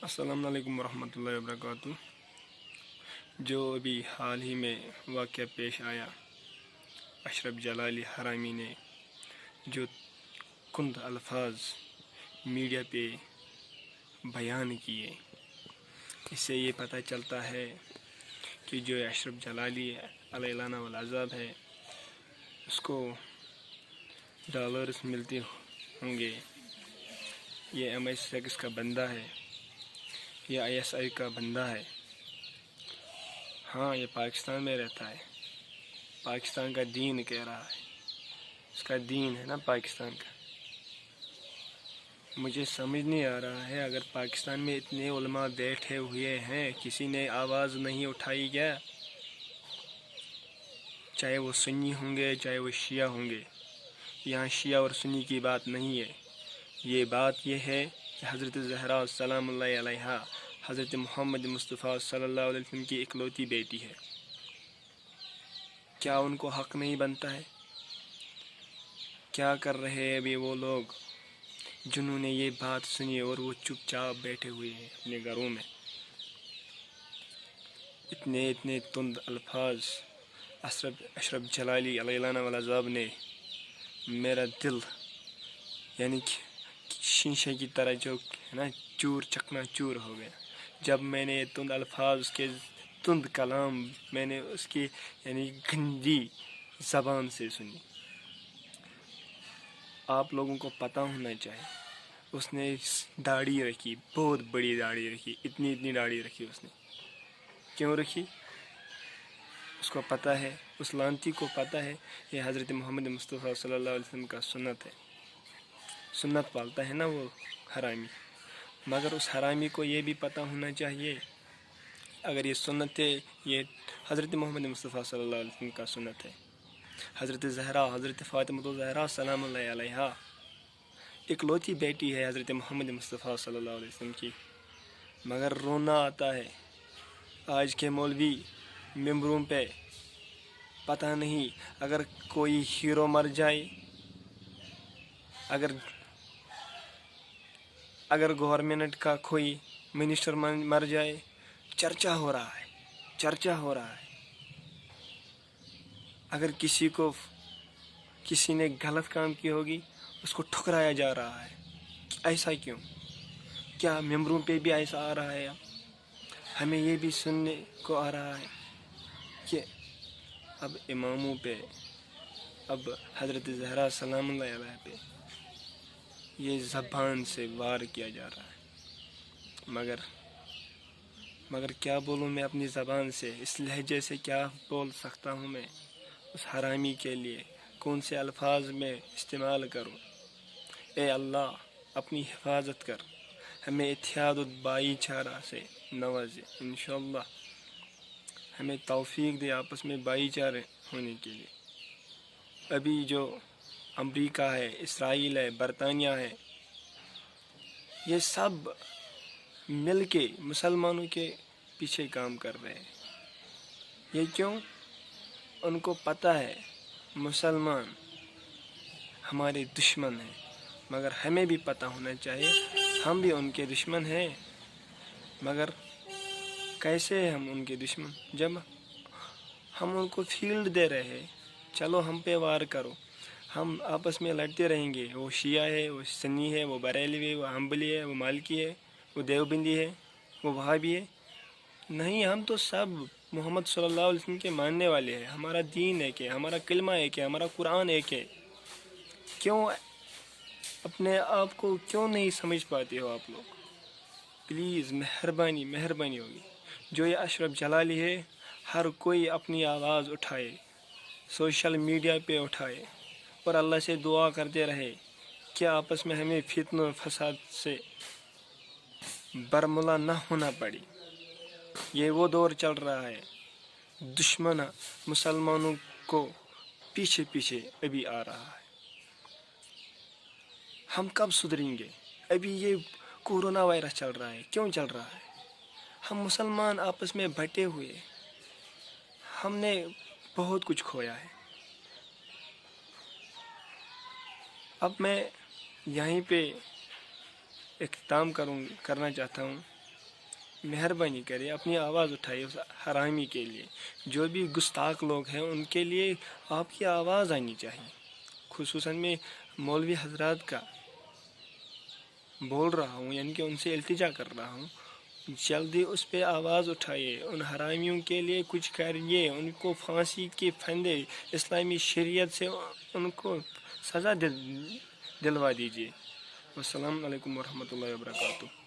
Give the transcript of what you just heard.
अस्सलाम वालेकुम वरहमतुल्लाहि वबरकातुह। जो अभी हाल ही में वाक़या पेश आया, अशरफ जलाली हरामी ने जो कुंद अल्फाज मीडिया पे बयान किए, इससे ये पता चलता है कि जो अशरफ जलाली अलैहि वल अज़ाब है, उसको डॉलर्स मिलते होंगे। ये MI6 का बंदा है, ये ISI का बंदा है। हाँ, ये पाकिस्तान में रहता है, पाकिस्तान का दीन कह रहा है, इसका दीन है ना पाकिस्तान का। मुझे समझ नहीं आ रहा है, अगर पाकिस्तान में इतने उलमा बैठे हुए हैं, किसी ने आवाज़ नहीं उठाई क्या? चाहे वो सुन्नी होंगे, चाहे वो शिया होंगे। यहाँ शिया और सुन्नी की बात नहीं है, ये बात ये है कि हज़रत ज़हरा सलामुल्लाहि अलैहा हज़रत मोहम्मद मुस्तफ़ा सल्लल्लाहु अलैहि वसल्लम की इकलौती बेटी है। क्या उनको हक़ नहीं बनता है? क्या कर रहे हैं अभी वो लोग जिन्होंने ये बात सुनी और वो चुपचाप बैठे हुए हैं अपने घरों में? इतने इतने तुंद अल्फाज अशरफ जलाली अलैहि वल अज़ाब ने मेरा दिल यानी कि शीशे की तरह जो है ना चूर चकना चूर हो गया जब मैंने तुंद अल्फाज उसके तुंद कलाम मैंने उसकी यानी गंदी ज़बान से सुनी। आप लोगों को पता होना चाहिए, उसने दाढ़ी रखी, बहुत बड़ी दाढ़ी रखी, इतनी इतनी दाढ़ी रखी। उसने क्यों रखी? उसको पता है, उस लानती को पता है ये हज़रत मोहम्मद मुस्तफ़ा सल्लल्लाहु अलैहि वसल्लम का सुन्नत है, सुन्नत पालता है ना वो हरामी। मगर उस हरामी को ये भी पता होना चाहिए, अगर ये सुन्नत है, ये हज़रत मोहम्मद मुस्तफ़ा सल्लल्लाहु अलैहि वसल्लम का सुन्नत है। हज़रत ज़हरा, हज़रत फ़ातिमा ज़हरा सलामुल्लाहि अलैहा इकलौती बेटी है हज़रत मोहम्मद मुस्तफ़ा सल्लल्लाहु अलैहि वसल्लम की। मगर रोना आता है आज के मौलवी मेंबरों पे, पता नहीं अगर कोई हीरो मर जाए, अगर गवर्नमेंट का कोई मिनिस्टर मर जाए, चर्चा हो रहा है, चर्चा हो रहा है। अगर किसी ने गलत काम की होगी, उसको ठुकराया जा रहा है। ऐसा क्यों? क्या मेंबरों पे भी ऐसा आ रहा है? हमें ये भी सुनने को आ रहा है कि अब इमामों पे, अब हज़रत ज़हरा सलामुल्लाहि अलैहा पे ये ज़बान से वार किया जा रहा है। मगर क्या बोलूँ मैं अपनी ज़बान से, इस लहजे से क्या बोल सकता हूँ मैं उस हरामी के लिए? कौन से अल्फाज में इस्तेमाल करूँ? ए अल्लाह, अपनी हिफाजत कर, हमें इत्तेहाद और भाईचारा से नवाजे, इंशाअल्लाह हमें तौफीक दे आपस में भाईचारे होने के लिए। अभी जो अमेरिका है, इसराइल है, बरतानिया है, ये सब मिल के मुसलमानों के पीछे काम कर रहे हैं। ये क्यों? उनको पता है मुसलमान हमारे दुश्मन हैं, मगर हमें भी पता होना चाहिए हम भी उनके दुश्मन हैं। मगर कैसे हम उनके दुश्मन, जब हम उनको फील्ड दे रहे हैं, चलो हम पे वार करो, हम आपस में लड़ते रहेंगे। वो शिया है, वो सन्नी है, वो बरेलवी है, वो हम्बली है, वो मालिकी है, वो देवबंदी है, वो वहाबी है। नहीं, हम तो सब मोहम्मद सल्लल्लाहु अलैहि वसल्लम के मानने वाले हैं। हमारा दीन एक है, हमारा कलमा एक है, हमारा कुरान एक है। क्यों अपने आप को क्यों नहीं समझ पाते हो आप लोग? प्लीज़ मेहरबानी होगी, जो ये अशरफ जलाली है, हर कोई अपनी आवाज़ उठाए, सोशल मीडिया पे उठाए और अल्लाह से दुआ करते रहे कि आपस में हमें फित्ना फसाद से बरमला न होना पड़े। ये वो दौर चल रहा है, दुश्मन मुसलमानों को पीछे पीछे अभी आ रहा है। हम कब सुधरेंगे? अभी ये कोरोना वायरस चल रहा है, क्यों चल रहा है? हम मुसलमान आपस में बटे हुए, हमने बहुत कुछ खोया है। अब मैं यहीं पे इख्तिताम करना चाहता हूँ। مہربانی کرے اپنی آواز اٹھائیے اس حرامی کے لیے. جو بھی گستاخ لوگ ہیں ان کے لیے آپ کی آواز آنی چاہیے. خصوصاً میں مولوی حضرات کا بول رہا ہوں، یعنی کہ ان سے التجا کر رہا ہوں، جلدی اس پہ آواز اٹھائیے، ان حرامیوں کے لیے کچھ کریے، ان کو پھانسی کے پھندے اسلامی شریعت سے ان کو سزا دلوا دیجیے. السلام علیکم ورحمۃ اللہ وبرکاتہ.